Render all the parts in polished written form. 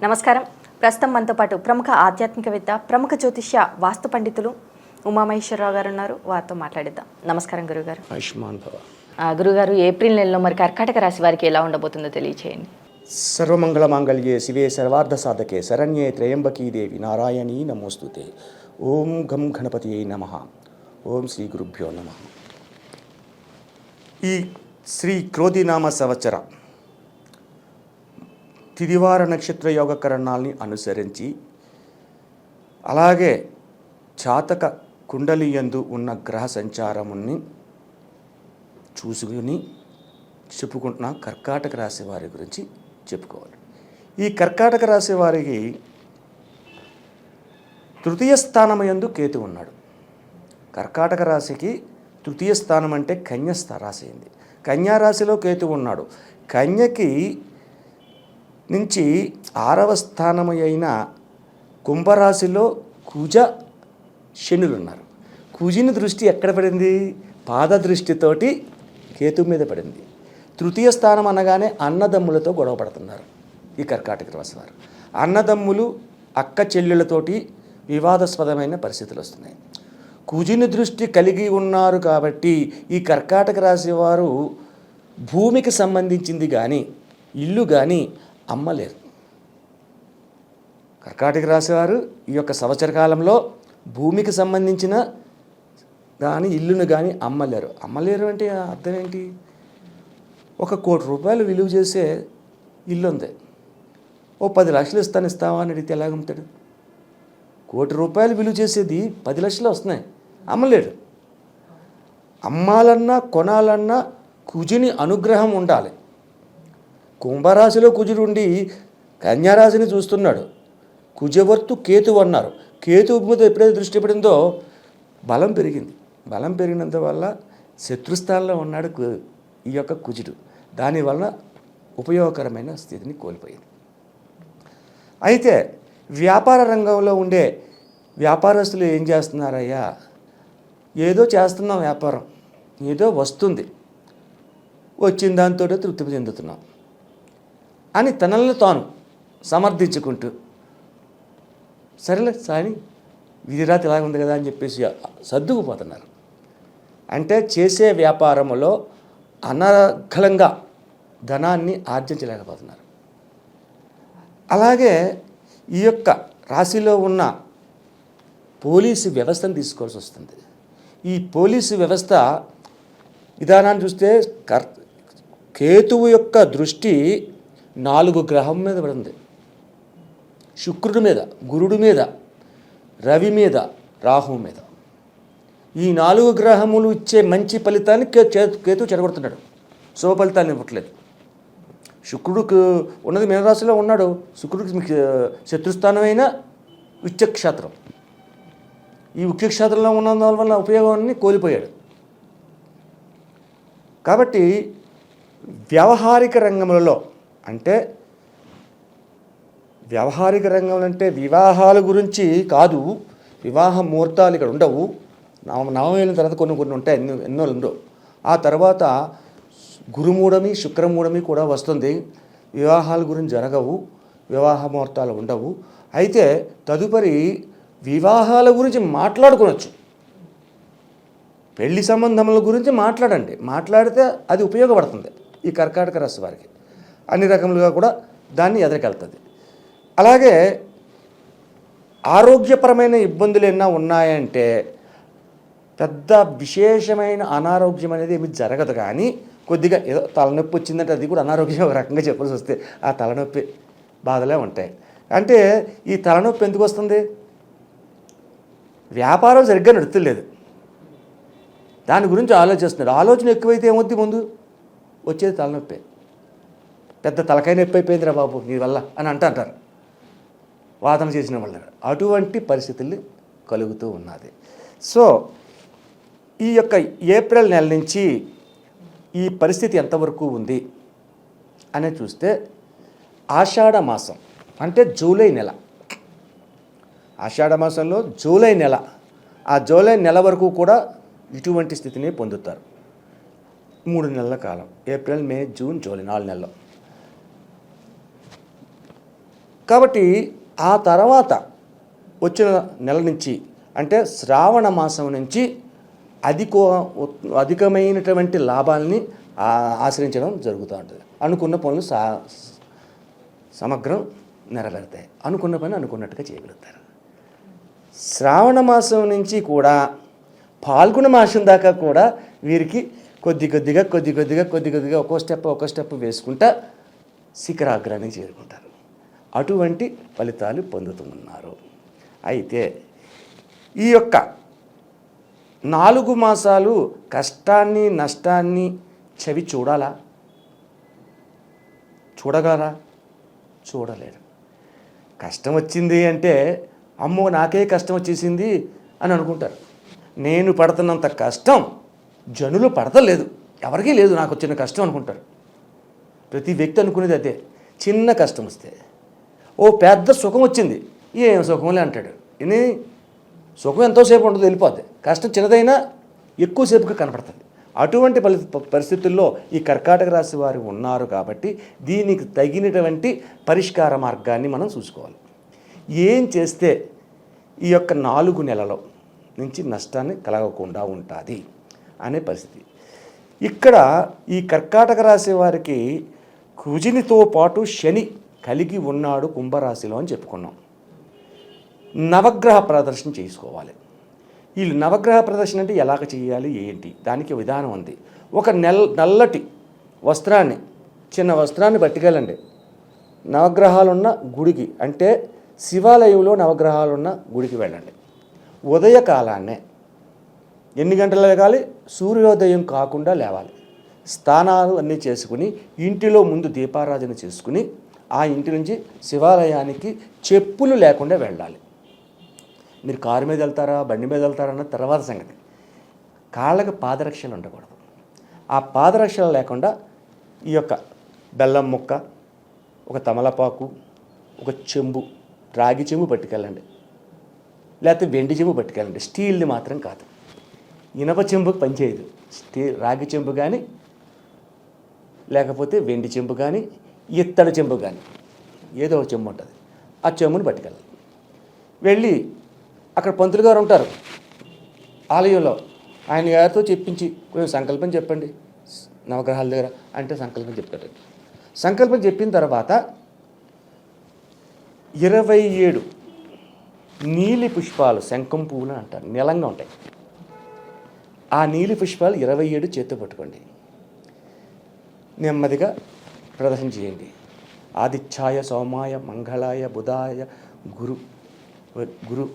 నమస్కారం. ప్రస్తుతం మనతో పాటు ప్రముఖ ఆధ్యాత్మికవేత్త, ప్రముఖ జ్యోతిష్య వాస్తు పండితులు ఉమామహేశ్వరరావు గారు ఉన్నారు. వారితో మాట్లాడిద్దాం. నమస్కారం గురుగారు. ఆయుష్మాన్ భవ. గురుగారు, ఏప్రిల్ నెలలో మరి కర్కాటక రాశి వారికి ఎలా ఉండబోతుందో తెలియచేయండి. సర్వమంగళ మాంగళ్యే శివే సర్వార్థ సాధకే శరణ్యే త్రయంబకీ దేవి నారాయణీ నమోస్తుతే. ఓం గం గణపతియే నమః. ఓం శ్రీ గురుభ్యో నమః. ఈ శ్రీ క్రోధినామ సంవత్సర తిదివార నక్షత్ర యోగకరణాలని అనుసరించి, అలాగే జాతక కుండలి యందు ఉన్న గ్రహ సంచారముని చూసుకుని చెప్పుకుంటున్న కర్కాటక రాశి వారి గురించి చెప్పుకోవాలి. ఈ కర్కాటక రాశి వారికి తృతీయ స్థానమయందు కేతు ఉన్నాడు. కర్కాటక రాశికి తృతీయ స్థానం అంటే కన్య రాశి అయింది. కన్యా రాశిలో కేతు ఉన్నాడు. కన్యకి నుంచి 6వ స్థానము అయిన కుంభరాశిలో కుజ శనులు ఉన్నారు. కుజిని దృష్టి ఎక్కడ పడింది? పాద దృష్టితోటి కేతు మీద పడింది. తృతీయ స్థానం అనగానే అన్నదమ్ములతో గొడవ పడుతున్నారు ఈ కర్కాటక రాశి వారు. అన్నదమ్ములు అక్క చెల్లెళ్ళతోటి వివాదాస్పదమైన పరిస్థితులు వస్తున్నాయి. కుజిని దృష్టి కలిగి ఉన్నారు కాబట్టి ఈ కర్కాటక రాశి వారు భూమికి సంబంధించింది కానీ ఇల్లు కానీ అమ్మలేరు. కర్కాటక రాశి వారు ఈ యొక్క సంవత్సర కాలంలో భూమికి సంబంధించిన కానీ ఇల్లును కానీ అమ్మలేరు. అమ్మలేరు అంటే అర్థం ఏంటి? 1 కోటి రూపాయలు విలువ చేసే ఇల్లు ఉంది. ఓ 10 లక్షలు ఇస్తావా అని అడిగితే ఎలాగమ్ముతాడు? 1 కోటి రూపాయలు విలువ చేసేది 10 లక్షలు వస్తున్నాయి, అమ్మలేడు. అమ్మాలన్నా కొనాలన్నా కుజుని అనుగ్రహం ఉండాలి. కుంభరాశిలో కుజుడు ఉండి కన్యారాశిని చూస్తున్నాడు. కుజవర్తు కేతు అన్నారు. కేతు మీద ఎప్పుడైతే దృష్టి పడిందో బలం పెరిగింది. బలం పెరిగినంత వల్ల శత్రుస్థానంలో ఉన్నాడు ఈ యొక్క కుజుడు. దానివల్ల ఉపయోగకరమైన స్థితిని కోల్పోయింది. అయితే వ్యాపార రంగంలో ఉండే వ్యాపారస్తులు ఏం చేస్తున్నారయ్యా? ఏదో చేస్తున్నాం, వ్యాపారం ఏదో వస్తుంది, వచ్చిన దాంతో తృప్తి చెందుతున్నాం అని తనల్ని తాను సమర్థించుకుంటూ, సరేలే సాని విధిరాతి ఇలాగ ఉంది కదా అని చెప్పేసి సర్దుకుపోతున్నారు. అంటే చేసే వ్యాపారంలో అనర్గళంగా ధనాన్ని ఆర్జించలేకపోతున్నారు. అలాగే ఈ యొక్క రాశిలో ఉన్న పోలీసు వ్యవస్థను తీసుకోవాల్సి వస్తుంది. ఈ పోలీసు వ్యవస్థ విధానాన్ని చూస్తే కేతువు యొక్క దృష్టి 4 గ్రహం మీద పడింది. శుక్రుడి మీద, గురుడి మీద, రవి మీద, రాహు మీద. ఈ 4 గ్రహములు ఇచ్చే మంచి ఫలితాన్ని కేతు చెడగొడుతున్నాడు. శుభ ఫలితాన్ని ఇవ్వట్లేదు. శుక్రుడికి ఉన్నది మీనరాశిలో ఉన్నాడు. శుక్రుడికి శత్రుస్థానమైన ఉచ్చక్షేత్రం. ఈ ఉచ్చక్షేత్రంలో ఉన్నందువల్ల ఉపయోగాన్ని కోల్పోయాడు. కాబట్టి వ్యవహారిక రంగములలో అంటే వివాహాల గురించి కాదు, వివాహ ముహూర్తాలు ఇక్కడ ఉండవు. నవమైన తర్వాత కొన్ని ఉంటాయి, ఎన్నో ఉండవు. ఆ తర్వాత గురుమూఢమి, శుక్రమూఢమి కూడా వస్తుంది. వివాహాల గురించి జరగవు, వివాహ ముహూర్తాలు ఉండవు. అయితే తదుపరి వివాహాల గురించి మాట్లాడుకోవచ్చు. పెళ్లి సంబంధముల గురించి మాట్లాడండి. మాట్లాడితే అది ఉపయోగపడుతుంది ఈ కర్కాటక రాశి వారికి. అన్ని రకములుగా కూడా దాన్ని ఎదురుకెళ్తుంది. అలాగే ఆరోగ్యపరమైన ఇబ్బందులు ఏమైనా ఉన్నాయంటే పెద్ద విశేషమైన అనారోగ్యం అనేది ఏమి జరగదు. కానీ కొద్దిగా ఏదో తలనొప్పి వచ్చిందంటే అది కూడా అనారోగ్యం ఒక రకంగా చెప్పాల్సి వస్తే ఆ తలనొప్పి బాధలే ఉంటాయి. అంటే ఈ తలనొప్పి ఎందుకు వస్తుంది? వ్యాపారం సరిగ్గా నడుస్తలేదు, దాని గురించి ఆలోచిస్తున్నాడు. ఆలోచన ఎక్కువైతే ఏమవుద్ది? ముందు వచ్చేది తలనొప్పి. పెద్ద తలకాయ నొప్పి అయిపోయిందిరా బాబు నీ వల్ల అని అంటారు వాదన చేసిన వాళ్ళ. అటువంటి పరిస్థితులు కలుగుతూ ఉన్నది. సో ఈ యొక్క ఏప్రిల్ నెల నుంచి ఈ పరిస్థితి ఎంతవరకు ఉంది అని చూస్తే, ఆషాఢ మాసం అంటే జూలై నెల, ఆషాఢ మాసంలో జూలై నెల, ఆ జూలై నెల వరకు కూడా ఇటువంటి స్థితిని పొందుతారు. 3 నెలల కాలం, ఏప్రిల్, మే, జూన్, జూలై 4 నెలలు. కాబట్టి ఆ తర్వాత వచ్చిన నెల నుంచి అంటే శ్రావణ మాసం నుంచి అధికమైనటువంటి లాభాలని ఆశ్రయించడం జరుగుతూ ఉంటుంది. అనుకున్న పనులు సమగ్రం నెరవేరుతాయి. అనుకున్న పని అనుకున్నట్టుగా చేయగలుగుతారు. శ్రావణ మాసం నుంచి కూడా పాల్గొన మాసం దాకా కూడా వీరికి కొద్ది కొద్దిగా ఒక్కో స్టెప్ వేసుకుంటా శిఖరాగ్రానికి చేరుకుంటారు. అటువంటి ఫలితాలు పొందుతున్నారు. అయితే ఈ యొక్క 4 మాసాలు కష్టాన్ని నష్టాన్ని చవి చూడగలరా? చూడలేరు. కష్టం వచ్చింది అంటే అమ్మో నాకే కష్టం వచ్చేసింది అని అనుకుంటారు. నేను పడుతున్నంత కష్టం జనులు పడతలేదు, ఎవరికీ లేదు నాకు వచ్చిన కష్టం అనుకుంటారు. ప్రతి వ్యక్తి అనుకునేది అదే. చిన్న కష్టం వస్తే ఓ పెద్ద సుఖం వచ్చింది, ఏం సుఖంలే అంటాడు. ఇది సుఖం ఎంతోసేపు ఉండదు, వెళ్ళిపోద్ది. కష్టం చిన్నదైనా ఎక్కువసేపుగా కనపడుతుంది. అటువంటి పరిస్థితుల్లో ఈ కర్కాటక రాశి వారు ఉన్నారు కాబట్టి దీనికి తగినటువంటి పరిష్కార మార్గాన్ని మనం చూసుకోవాలి. ఏం చేస్తే ఈ యొక్క 4 నెలల నుంచి నష్టాన్ని కలగకుండా ఉంటుంది అనే పరిస్థితి. ఇక్కడ ఈ కర్కాటక రాశి వారికి కుజునితో పాటు శని కలిగి ఉన్నాడు కుంభరాశిలో అని చెప్పుకున్నాం. నవగ్రహ ప్రదర్శన చేసుకోవాలి. ఈ నవగ్రహ ప్రదర్శన అంటే ఎలాగ చేయాలి ఏంటి, దానికి విధానం ఉంది. ఒక నల్లటి వస్త్రాన్ని, చిన్న వస్త్రాన్ని పట్టుకెళ్ళండి నవగ్రహాలున్న గుడికి, అంటే శివాలయంలో నవగ్రహాలున్న గుడికి వెళ్ళండి. ఉదయకాలాన్నే ఎన్ని గంటలు లేగాలి? సూర్యోదయం కాకుండా లేవాలి. స్నానాలు అన్నీ చేసుకుని ఇంటిలో ముందు దీపారాధన చేసుకుని ఆ ఇంటి నుంచి శివాలయానికి చెప్పులు లేకుండా వెళ్ళాలి. మీరు కారు మీద వెళ్తారా బండి మీద వెళ్తారా అన్న తర్వాత సంగతి. కాళ్ళకు పాదరక్షలు ఉండకూడదు. ఆ పాదరక్షలు లేకుండా ఈ యొక్క బెల్లం ముక్క, ఒక తమలపాకు, ఒక చెంబు, రాగి చెంబు పట్టుకెళ్ళండి, లేకపోతే వెండి చెంబు పట్టుకెళ్ళండి. స్టీల్ది మాత్రం కాదు. ఇనప చెంబుకి పనిచేయదు. రాగి చెంబు కానీ, లేకపోతే వెండి చెంబు కానీ, ఇత్తడి చెంబు కానీ, ఏదో ఒక చెంబు ఉంటుంది. ఆ చెంబుని పట్టుకెళ్ళాలి. వెళ్ళి అక్కడ పంతులు గారు ఉంటారు ఆలయంలో, ఆయన గారితో చెప్పించి కొంచెం సంకల్పం చెప్పండి నవగ్రహాల దగ్గర అంటే సంకల్పం చెప్తాడు. సంకల్పం చెప్పిన తర్వాత 27 నీలి పుష్పాలు, శంఖం పువ్వులు అంటారు, నీలంగా ఉంటాయి. ఆ నీలి పుష్పాలు 27 చేత్తో పట్టుకోండి. నెమ్మదిగా ప్రదర్శన చేయండి. ఆదిత్యాయ సోమాయ మంగళాయ బుధాయ గురు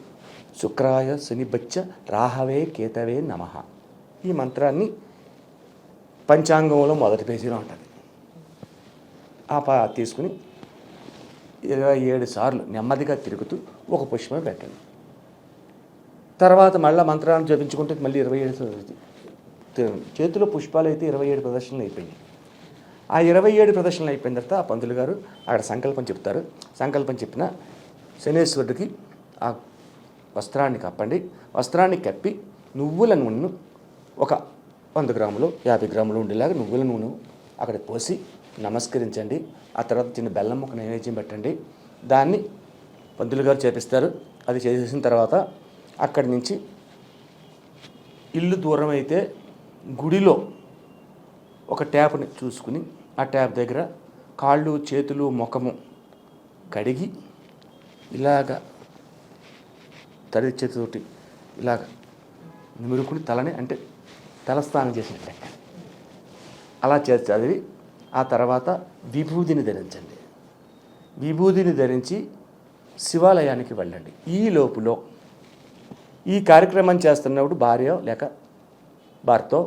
శుక్రాయ శనిబచ్చ రాహవే కేతవే నమః. ఈ మంత్రాన్ని పంచాంగంలో మొదటి పేజీలో ఉంటుంది. తీసుకుని 27 సార్లు నెమ్మదిగా తిరుగుతూ ఒక పుష్పం పెట్టండి. తర్వాత మళ్ళీ మంత్రాన్ని జపించుకుంటే మళ్ళీ 27 చేతిలో పుష్పాలు అయితే 27 ప్రదర్శనలు అయిపోయినాయి. ఆ 27 ప్రదర్శనలు అయిపోయిన తర్వాత ఆ పంతులు గారు అక్కడ సంకల్పం చెప్తారు. సంకల్పం చెప్పిన శనేశ్వరుడికి ఆ వస్త్రాన్ని కప్పండి. వస్త్రాన్ని కప్పి నువ్వుల నూనెను ఒక 100 గ్రాములు 50 గ్రాములు ఉండేలాగా నువ్వుల నూనె అక్కడ పోసి నమస్కరించండి. ఆ తర్వాత చిన్న బెల్లం ముక్క నైవేద్యం పెట్టండి. దాన్ని పంతులు గారు చేపిస్తారు. అది చేసేసిన తర్వాత అక్కడి నుంచి ఇల్లు దూరం అయితే గుడిలో ఒక ట్యాప్ని చూసుకుని ఆ ట్యాప్ దగ్గర కాళ్ళు చేతులు ముఖము కడిగి ఇలాగ తడి చేతితోటి ఇలాగ నిమురుకుని తలని, అంటే తలస్నానం చేసినట్టు అలా చేసి చదివి ఆ తర్వాత విభూదిని ధరించండి. విభూదిని ధరించి శివాలయానికి వెళ్ళండి. ఈ లోపులో ఈ కార్యక్రమం చేస్తున్నప్పుడు భార్య లేక భర్తో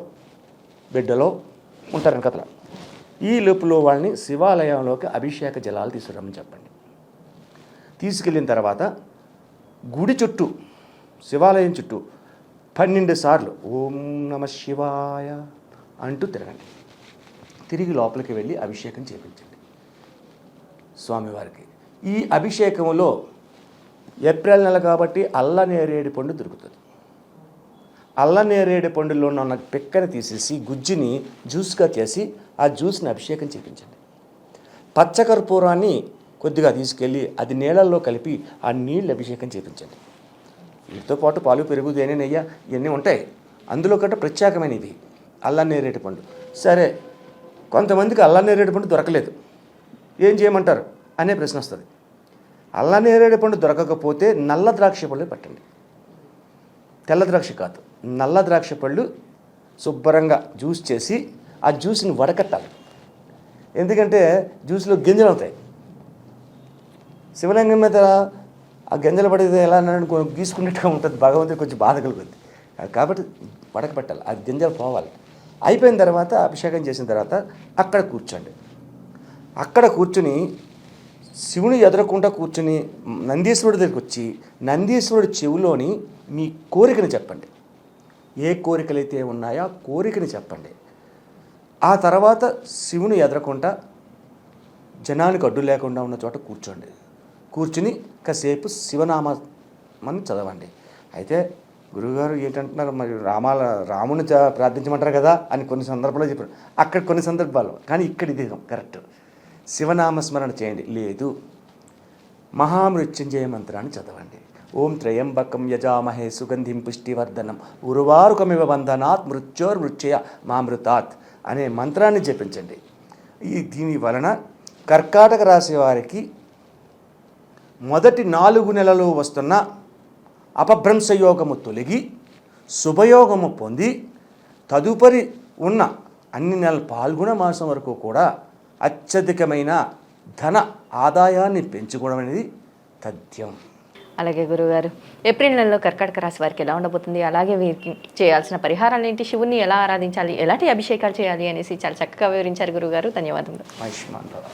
బిడ్డలో ఉంటారని కథలో, ఈ లోపులో వాళ్ళని శివాలయంలోకి అభిషేక జలాలు తీసుకురమ్మని చెప్పండి. తీసుకెళ్ళిన తర్వాత గుడి చుట్టూ, శివాలయం చుట్టూ 12 సార్లు ఓం నమ శివాయ అంటూ తిరగండి. తిరిగి లోపలికి వెళ్ళి అభిషేకం చేయించండి స్వామివారికి. ఈ అభిషేకంలో ఏప్రిల్ నెల కాబట్టి అల్లనేరేడు పండు దొరుకుతుంది. అల్లనేరేడు పండులో ఉన్న పిక్కని తీసేసి గుజ్జుని జ్యూస్గా చేసి ఆ జ్యూస్ని అభిషేకం చేయించండి. పచ్చకర్పూరాన్ని కొద్దిగా తీసుకెళ్ళి అది నీళ్ళల్లో కలిపి ఆ నీళ్ళు అభిషేకం చేయించండి. వీటితో పాటు పాలు, పెరుగు, తేనె, నెయ్యి ఇవన్నీ ఉంటాయి. అందులో కంటే ప్రత్యేకమైనది అల్లం నేరేడు పండు. సరే, కొంతమందికి అల్లం నేరేడు పండు దొరకలేదు, ఏం చేయమంటారు అనే ప్రశ్న వస్తుంది. అల్లం నేరేడు పండు దొరకకపోతే నల్ల ద్రాక్ష పళ్ళు పట్టండి. తెల్ల ద్రాక్ష కాదు, నల్ల ద్రాక్ష పళ్ళు శుభ్రంగా జ్యూస్ చేసి ఆ జ్యూస్ని వడకట్టాలి. ఎందుకంటే జ్యూస్లో గింజలు అవుతాయి. శివలింగం మీద ఆ గింజలు పడితే ఎలా గీసుకున్నట్టుగా ఉంటుంది, భగవంతుడు కొంచెం బాధ కలుగుతుంది. కాబట్టి వడకపెట్టాలి, ఆ గింజలు పోవాలి. అయిపోయిన తర్వాత అభిషేకం చేసిన తర్వాత అక్కడ కూర్చోండి. అక్కడ కూర్చుని శివుని ఎదురకుండా కూర్చుని నందీశ్వరుడి దగ్గరికి వచ్చి నందీశ్వరుడి చెవిలోని మీ కోరికని చెప్పండి. ఏ కోరికలైతే ఉన్నాయో ఆ కోరికని చెప్పండి. ఆ తర్వాత శివుని ఎదురకుండా జనానికి అడ్డు లేకుండా ఉన్న చోట కూర్చోండి. కూర్చుని కాసేపు శివనామాన్ని చదవండి. అయితే గురువుగారు ఏంటంటున్నారు, మరి రాముని ప్రార్థించమంటారు కదా అని కొన్ని సందర్భాల్లో చెప్పారు. అక్కడ కొన్ని సందర్భాలు, కానీ ఇక్కడ ఇది కరెక్ట్. శివనామస్మరణ చేయండి. లేదు, మహామృత్యుంజయ మంత్రాన్ని చదవండి. ఓం త్రయంబకం యజామహే సుగంధిం పుష్టివర్ధనం ఉర్వారుకమివ బంధనాత్ మృత్యోర్మృత్యయ మామృతాత్ అనే మంత్రాన్ని జపించండి. దీని వలన కర్కాటక రాశి వారికి మొదటి 4 నెలలు వస్తున్న అపభ్రంశయోగము తొలగి శుభయోగము పొంది తదుపరి ఉన్న అన్ని నెలల పాల్గొన మాసం వరకు కూడా అత్యధికమైన ధన ఆదాయాన్ని పెంచుకోవడం అనేది తథ్యం. అలాగే గురుగారు, ఏప్రిల్ నెలలో కర్కాటక రాశి వారికి ఎలా ఉండబోతుంది, అలాగే వీరికి చేయాల్సిన పరిహారాలు ఏంటి, శివుని ఎలా ఆరాధించాలి, ఎలాంటి అభిషేకాలు చేయాలి అనేసి చాలా చక్కగా వివరించారు గురుగారు. ధన్యవాదములు. ఆయుష్మాన్ భవ.